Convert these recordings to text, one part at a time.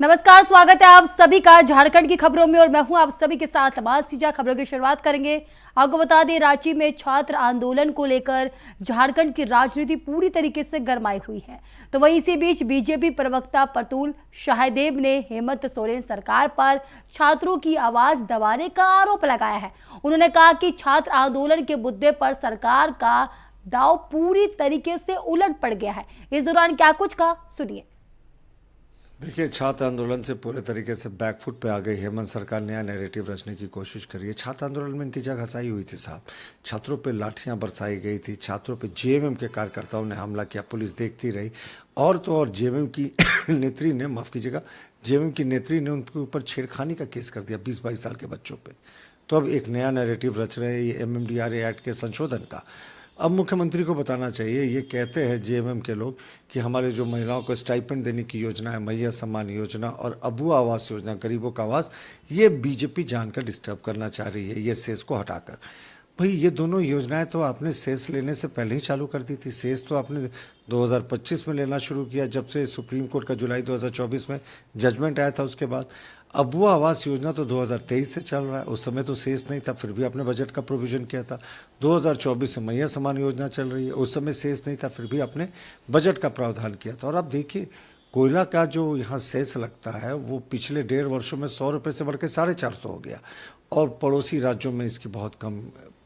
नमस्कार, स्वागत है आप सभी का झारखंड की खबरों में और मैं हूं आप सभी के साथ अमाज सीजा। खबरों की शुरुआत करेंगे। आपको बता दें, रांची में छात्र आंदोलन को लेकर झारखंड की राजनीति पूरी तरीके से गरमाई हुई है। तो वहीं इसी बीच बीजेपी प्रवक्ता प्रतुल शाहदेव ने हेमंत सोरेन सरकार पर छात्रों की आवाज दबाने का आरोप लगाया है। उन्होंने कहा कि छात्र आंदोलन के मुद्दे पर सरकार का दाव पूरी तरीके से उलट पड़ गया है। इस दौरान क्या कुछ कहा, सुनिए। देखिए, छात्र आंदोलन से पूरे तरीके से बैकफुट पे आ गई हेमंत सरकार। नया नैरेटिव रचने की कोशिश करी है। छात्र आंदोलन में इनकी जगह घसाई हुई थी साहब। छात्रों पे लाठियां बरसाई गई थी, छात्रों पे जेएमएम के कार्यकर्ताओं ने हमला किया, पुलिस देखती रही। और तो और जेएमएम की नेत्री ने, माफ कीजिएगा, जेएमएम की नेत्री ने उनके ऊपर छेड़खानी का केस कर दिया 20-22 साल के बच्चों पे। तो अब एक नया नैरेटिव रच रहे हैं ये एमएमडीआरए एक्ट के संशोधन का। अब मुख्यमंत्री को बताना चाहिए। ये कहते हैं जेएमएम के लोग कि हमारे जो महिलाओं को स्टाइपेंड देने की योजना है, मैया सम्मान योजना और अबू आवास योजना, गरीबों का आवास, ये बीजेपी जानकर डिस्टर्ब करना चाह रही है ये सेस को हटाकर। भाई, ये दोनों योजनाएं तो आपने सेस लेने से पहले ही चालू कर दी थी। सेस तो आपने 2025 में लेना शुरू किया, जब से सुप्रीम कोर्ट का जुलाई 2024 में जजमेंट आया था। उसके बाद अबुआ आवास योजना तो 2023 से चल रहा है। उस समय तो सेस नहीं था, फिर भी आपने बजट का प्रोविजन किया था। 2024 में मैया समान योजना चल रही है, उस समय सेस नहीं था, फिर भी आपने बजट का प्रावधान किया था। और अब देखिए, कोयला का जो यहाँ सेस लगता है वो पिछले 1.5 वर्षों में 100 रुपये से बढ़ के 450 हो गया, और पड़ोसी राज्यों में इसकी बहुत कम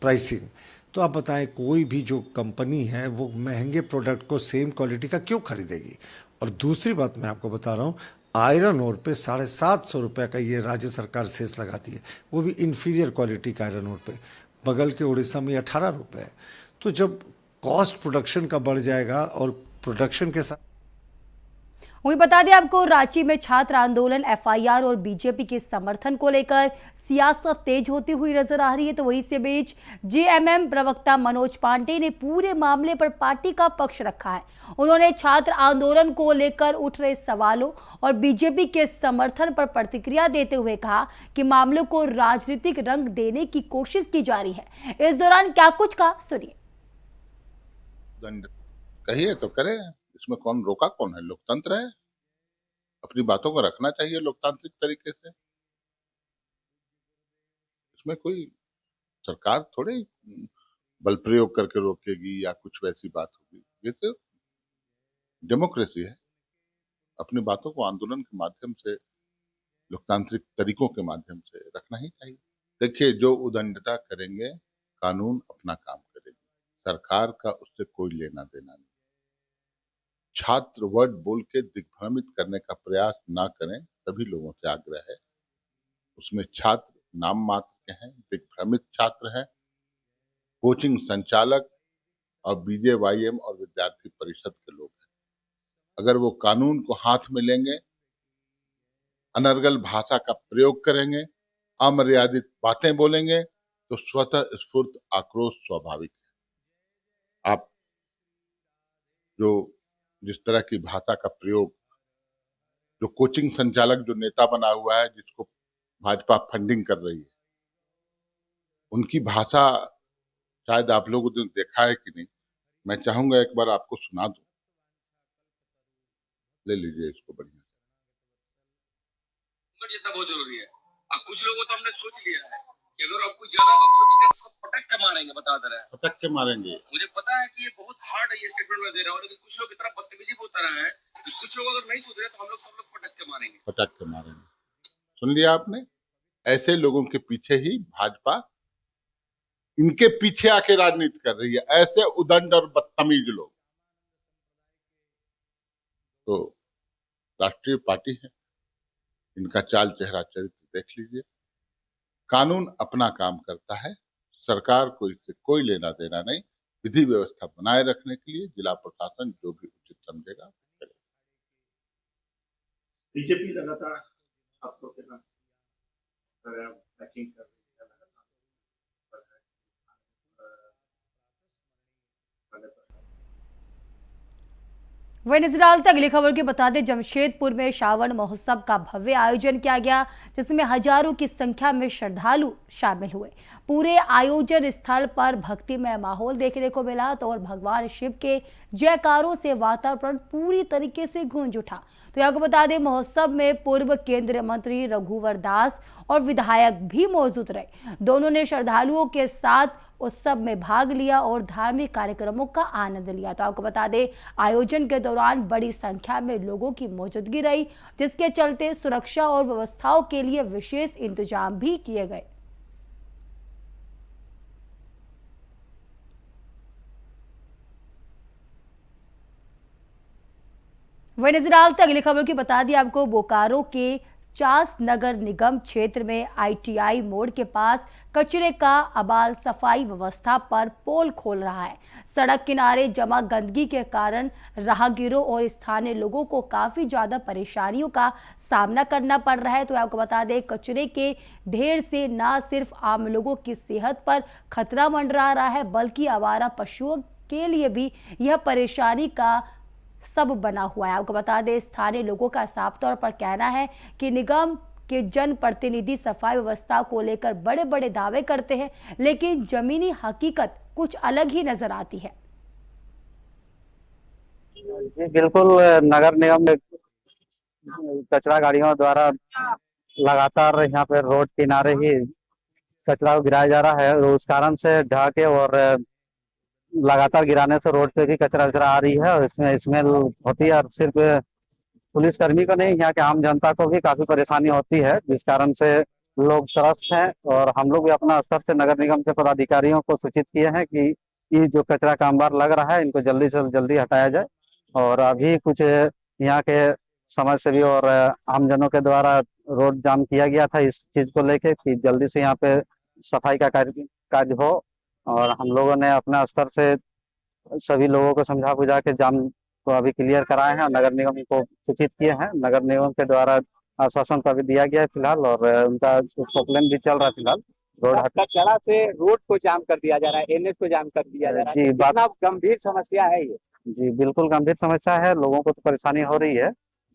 प्राइसिंग। तो आप बताएं, कोई भी जो कंपनी है वो महंगे प्रोडक्ट को सेम क्वालिटी का क्यों खरीदेगी। और दूसरी बात मैं आपको बता रहा हूँ, आयरन ओर पे 750 रुपये का ये राज्य सरकार सेस लगाती है, वो भी इंफीरियर क्वालिटी का आयरन ओर पे। बगल के उड़ीसा में 18 रुपये है। तो जब कॉस्ट प्रोडक्शन का बढ़ जाएगा और प्रोडक्शन के साथ वहीं बता दें आपको, रांची में छात्र आंदोलन, एफआईआर और बीजेपी के समर्थन को लेकर सियासत तेज होती हुई नजर आ रही है। तो वहीं से बीच जेएमएम प्रवक्ता मनोज पांडे ने पूरे मामले पर पार्टी का पक्ष रखा है। उन्होंने छात्र आंदोलन को लेकर उठ रहे सवालों और बीजेपी के समर्थन पर प्रतिक्रिया देते हुए कहा कि मामले को राजनीतिक रंग देने की कोशिश की जा रही है। इस दौरान क्या कुछ कहा, सुनिए। दंड कहिए तो करे, इसमें कौन रोका, कौन है? लोकतंत्र है, अपनी बातों को रखना चाहिए लोकतांत्रिक तरीके से। इसमें कोई सरकार थोड़े बल प्रयोग करके रोकेगी या कुछ वैसी बात होगी। ये तो डेमोक्रेसी है। अपनी बातों को आंदोलन के माध्यम से, लोकतांत्रिक तरीकों के माध्यम से रखना ही चाहिए। देखिए, जो उदंडता करेंगे, कानून अपना काम करेगी, सरकार का उससे कोई लेना देना नहीं। छात्र वर्ड बोल के दिग्भ्रमित करने का प्रयास ना करें, सभी लोगों से आग्रह है। उसमें छात्र नाम मात्र के हैं, दिग्भ्रमित छात्र हैं, कोचिंग संचालक और बीजेवाईएम और विद्यार्थी परिषद के लोग हैं। अगर वो कानून को हाथ में लेंगे, अनर्गल भाषा का प्रयोग करेंगे, अमर्यादित बातें बोलेंगे, तो स्वतः स्फूर्त आक्रोश स्वाभाविक है। आप जो जिस तरह की भाषा का प्रयोग, जो कोचिंग संचालक जो नेता बना हुआ है, जिसको भाजपा फंडिंग कर रही है, उनकी भाषा शायद आप लोगों ने देखा है कि नहीं। मैं चाहूंगा एक बार आपको सुना दूं। ले लीजिए इसको बढ़िया। जितना बहुत जरूरी है। अब कुछ लोगों तो हमने सोच लिया है कि अगर आपको ज्यादा बकचोदी कर उसको पटक के मारेंगे, बता दे रहे हैं। पटक के मारेंगे। मुझे पता है कि ये बहुत हार्ड है, ये स्टेटमेंट मैं दे रहा हूँ, लेकिन कुछ लोग इतना बदतमीजी बोलता रहा है कि कुछ लोग अगर नहीं सुधरे तो हम लोग सब लोग पटक के मारेंगे। पटक के मारेंगे। सुन लिया आपने? ऐसे लोगों के पीछे ही भाजपा, इनके पीछे आके राजनीति कर रही है, ऐसे उदंड और बदतमीज लोग। तो राष्ट्रीय पार्टी है, इनका चाल चेहरा चरित्र देख लीजिए। कानून अपना काम करता है, सरकार को इससे कोई लेना देना नहीं। विधि व्यवस्था बनाए रखने के लिए जिला प्रशासन जो भी उचित समझेगा करेगा। बीजेपी लगातार छात्रों के साथ पैकिंग कर रही है, लगातार वही नजर डालते अगली खबर की बता दें, जमशेदपुर में श्रावण महोत्सव का भव्य आयोजन किया गया, जिसमें हजारों की संख्या में श्रद्धालु शामिल हुए। पूरे आयोजन स्थल पर भक्तिमय माहौल देखने को मिला तो और भगवान शिव के जयकारों से वातावरण पूरी तरीके से गूंज उठा। तो आपको बता दें, महोत्सव में पूर्व केंद्रीय मंत्री रघुवर दास और विधायक भी मौजूद रहे। दोनों ने श्रद्धालुओं के साथ उत्सव में भाग लिया और धार्मिक कार्यक्रमों का आनंद लिया। तो आपको बता दें, आयोजन के दौरान बड़ी संख्या में लोगों की मौजूदगी रही, जिसके चलते सुरक्षा और व्यवस्थाओं के लिए विशेष इंतजाम भी किए गए। वही नजर डालते अगली खबर की बता दी आपको, बोकारो के चास नगर निगम क्षेत्र में ITI मोड़ के पास कचरे का अबाल सफाई व्यवस्था पर पोल खोल रहा है। सड़क किनारे जमा गंदगी के कारण राहगीरों और स्थानीय लोगों को काफी ज्यादा परेशानियों का सामना करना पड़ रहा है। तो आपको बता दें, कचरे के ढेर से न सिर्फ आम लोगों की सेहत पर खतरा मंडरा रहा है, बल्कि आवारा पशुओं के लिए भी यह परेशानी का सब बना हुआ है। आपको बता दें, स्थानीय लोगों का साफ तौर पर कहना है कि निगम के जनप्रतिनिधि सफाई व्यवस्था को लेकर बड़े बड़े दावे करते हैं, लेकिन जमीनी हकीकत कुछ अलग ही नजर आती है। जी बिल्कुल, नगर निगम में कचरा गाड़ियों द्वारा लगातार यहाँ पे रोड किनारे ही कचरा गिराया जा रहा है। उस कारण से ढाके और लगातार गिराने से रोड पे भी कचरा आ रही है और इसमें स्मेल होती है। और सिर्फ पुलिसकर्मी को नहीं, यहाँ के आम जनता को भी काफी परेशानी होती है, जिस कारण से लोग त्रस्त हैं। और हम लोग भी अपना स्तर से नगर निगम के पदाधिकारियों को सूचित किए हैं कि ये जो कचरा का अंबार लग रहा है, इनको जल्दी से जल्दी हटाया जाए। और अभी कुछ यहाँ के समाज सेवी और आमजनों के द्वारा रोड जाम किया गया था इस चीज को लेके कि जल्दी से यहाँ पे सफाई का कार्य हो। और हम लोगों ने अपना स्तर से सभी लोगों को समझा बुझा के जाम को अभी क्लियर कराए हैं और नगर निगम को सूचित किए हैं। नगर निगम के द्वारा आश्वासन तो अभी दिया गया है फिलहाल, और उनका प्लान भी चल रहा है फिलहाल। रोड कचरा से रोड को जाम कर दिया जा रहा है, NH को जाम कर दिया जा रहा है। जी, बात कितना गंभीर समस्या है ये। जी बिल्कुल गंभीर समस्या है, लोगों को तो परेशानी हो रही है।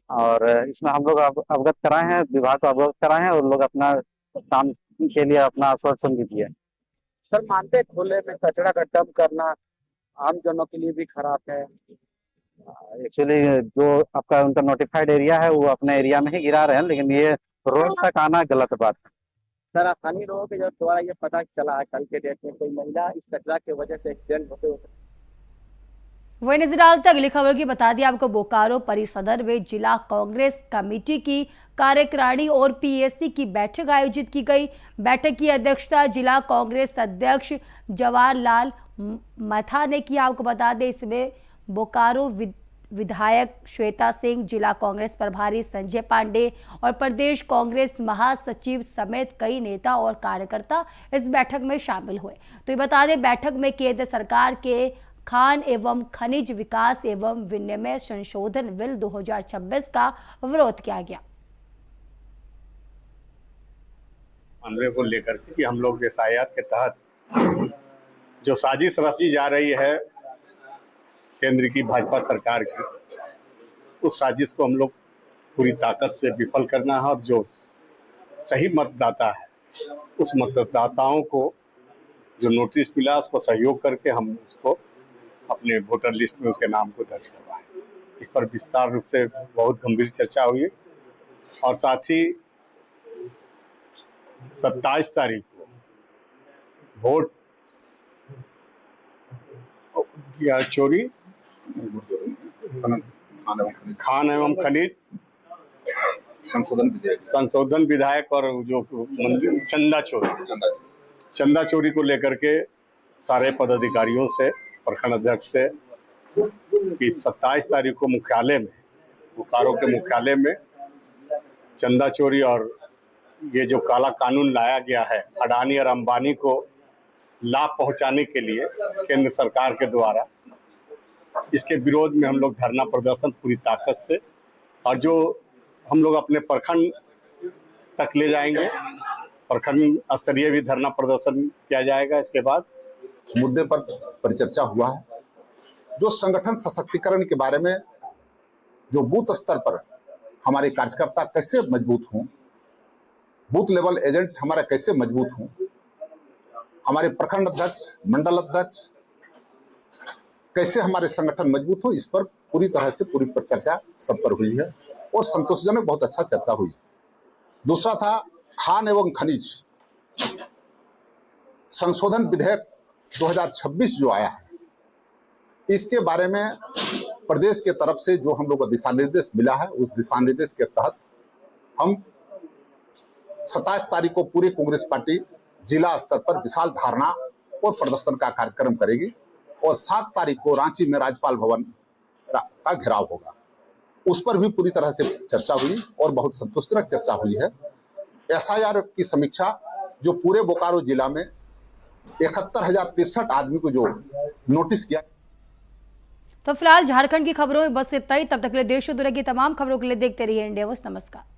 और इसमें हम लोग अवगत कराए हैं, विभाग को अवगत कराए हैं, और लोग अपना काम के लिए अपना आश्वासन भी दिए। सर, मानते खुले में कचरा का डंप करना आम जनों के लिए भी खराब है। एक्चुअली जो आपका उनका नोटिफाइड एरिया है वो अपने एरिया में ही गिरा रहे हैं, लेकिन ये रोड तक आना गलत बात है। सर, स्थानीय लोगों के द्वारा ये पता चला है कल के डेट में कोई महिला इस कचरा की वजह से एक्सीडेंट होते वही नजर डालते अगली खबर की बता दी आपको, बोकारो परिसदर में जिला कांग्रेस कमेटी की कार्यकारिणी और PAC की बैठक आयोजित की गई। बैठक की अध्यक्षता जिला कांग्रेस अध्यक्ष जवाहरलाल मथा ने किया। आपको बता दें, इसमें बोकारो विधायक श्वेता सिंह, जिला कांग्रेस प्रभारी संजय पांडे और प्रदेश कांग्रेस महासचिव समेत कई नेता और कार्यकर्ता इस बैठक में शामिल हुए। तो ये बता दें, बैठक में केंद्र सरकार के खान एवं खनिज विकास एवं विनिमय संशोधन बिल 2026 का विरोध किया गया। मामले को लेकर के कि हम लोग SIR के तहत जो साजिश रची जा रही है केंद्र की भाजपा सरकार की, उस साजिश को हम लोग पूरी ताकत से विफल करना है। और जो सही मतदाता है, उस मतदाताओं को जो नोटिस मिला उसको सहयोग करके हम उसको अपने वोटर लिस्ट में उसके नाम को दर्ज करवाएं। इस पर विस्तार रूप से बहुत गंभीर चर्चा हुई। और साथ ही 27 तारीख को वोट या चोरी, खान एवं खनिज संशोधन विधायक और जो चंदा चोरी को लेकर के सारे पदाधिकारियों से, प्रखंड अध्यक्ष से कि 27 तारीख को मुख्यालय में, बोकारो के मुख्यालय में चंदा चोरी और ये जो काला कानून लाया गया है अडानी और अंबानी को लाभ पहुंचाने के लिए केंद्र सरकार के द्वारा, इसके विरोध में हम लोग धरना प्रदर्शन पूरी ताकत से, और जो हम लोग अपने प्रखंड तक ले जाएंगे, प्रखंड स्तरीय भी धरना प्रदर्शन किया जाएगा। इसके बाद मुद्दे पर परिचर्चा हुआ है। जो संगठन सशक्तिकरण के बारे में जो बूथ स्तर पर हमारे कार्यकर्ता कैसे मजबूत हों, बूथ लेवल एजेंट हमारा कैसे मजबूत हों, हमारे प्रखंड अध्यक्ष, मंडल अध्यक्ष कैसे हमारे संगठन मजबूत हो, इस पर पूरी तरह से पूरी पर चर्चा सब पर हुई है और संतोषजनक बहुत अच्छा चर्चा हुई। दूसरा था खान एवं खनिज संशोधन विधेयक 2026 जो आया है, इसके बारे में प्रदेश के तरफ से जो हम लोग को दिशा निर्देश मिला है, उस दिशा निर्देश के तहत हम 27 तारीख को पूरी कांग्रेस पार्टी जिला स्तर पर विशाल धारणा और प्रदर्शन का कार्यक्रम करेगी और 7 तारीख को रांची में राज्यपाल भवन का घेराव होगा। उस पर भी पूरी तरह से चर्चा हुई और बहुत संतोषजनक चर्चा हुई है। SIR की समीक्षा जो पूरे बोकारो जिला में 71,063 आदमी को जो नोटिस किया। तो फिलहाल झारखंड की खबरों में बस इतना ही। तब तक के लिए देश और दुनिया की तमाम खबरों के लिए देखते रहिए इंडिया न्यूज़। नमस्कार।